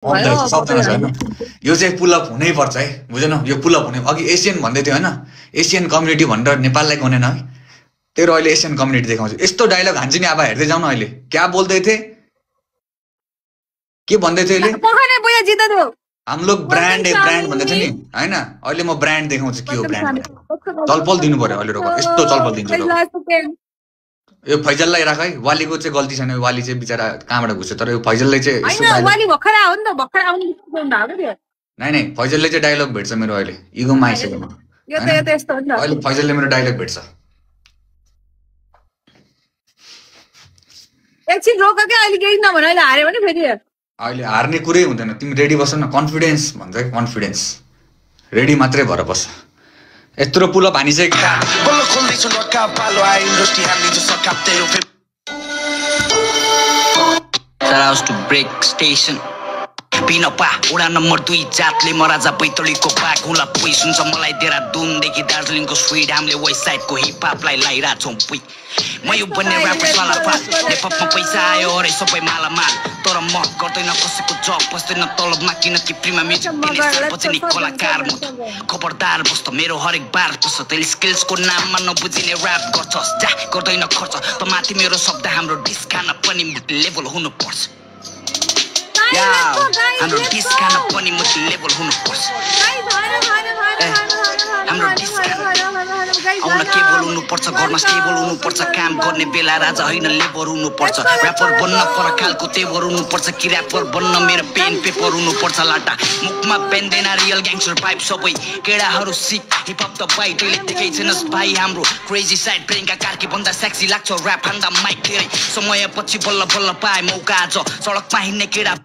भयो सबजना छ हैन यो चाहिँ पुल अप हुनै पर्छ है बुझेन यो पुल अप हुने अघि एशियन भन्दै थियो हैन एशियन कम्युनिटी भनेर नेपाललाई गनेन है तेरो अहिले एशियन कम्युनिटी देखाउँछु यस्तो डायलग हान्छ नि अब हेर्दै जाउँ न अहिले क्या बोल्दै थे के भन्दै थियो अहिले पखने बोया जित्दा थियो हम लोग ब्रान्ड है ब्रान्ड भन्दै थियो नि हैन अहिले म ब्रान्ड देखाउँछु के हो ब्रान्ड चलपल दिनु पर्यो अहिले रोक यस्तो चलपल दिन्छु रोक यो फैजललाई राख है वालीको चाहिँ गल्ती छैन वाली चाहिँ बिचारा कहाँबाट घुस्यो तर यो फैजलले चाहिँ हैन वाली भखरा हो नि त भखरा आउने भएको थियो नै फैजलले चाहिँ डायलग भेट्छ मेरो अहिले इगोमा आइसक्यो म यो त यस्तो हो नि त अहिले फैजलले मेरो डायलग भेट्छ एकछिन रोक के अहिले केही नभन अहिले हार्यो भने फेरि अहिले हार्ने कुरै हुँदैन तिमी रेडी बस न कन्फिडेन्स भन्छ कन्फिडेन्स रेडी मात्रै भएर बस यत्रो पुल हानिसक्यो पिनपा उडा नम्बर 2 जातले मराजा बैतडीको बाघ हुला पुइ सुन्छ मलाई देहरादूनदेखि दार्जिलिङको स्वीट हामीले वेस्ट साइडको हिपहपलाई लाइरा छौँ पुइ म यो बन्ने ऱ्यापर्स वाला पास नेपालमा पैसा आयो अरे सबै मालामाल तर म गर्दैन कसैको जब बस्दैन तलबमा किनकि प्रिमा म्युजिक दिने नि कलाकार म खबरदार बस्त मेरो हरेक बार पस तैले स्किल्सको नाममा नबुझिने ऱ्याप गर्छस् जा गर्दैन खर्च त माथि मेरो शब्द हाम्रो डिस खान पनि लेभल हुनु पर्छ हाम्रो डिस खान पनि लेभल हुनु पर्छ हाम्रो डिस आउन के बोल्नु पर्छ घरमा स्टेबल हुनु पर्छ काम गर्ने बेला राजा हैन लेबर हुनु पर्छ र्यापर बन्न परखालको तेवर हुनु पर्छ कि र्यापर बन्न मेरो पेन पेपर हुनु पर्छ लाटा मुखमा पेन्दैन रियल ग्याङ्स्टर पाइप सबै केडाहरू सिक हिप हप त बाइ तैले देखे छैनस् भाइ हाम्रो क्रेजी साइड प्रियङ्का कार्की भन्दा सेक्सी लाग्छ र्याप भन्दा माइक धेरै समय पछि बल्ल बल्ल पाए मौका आज सडकमा हिँड्ने केडा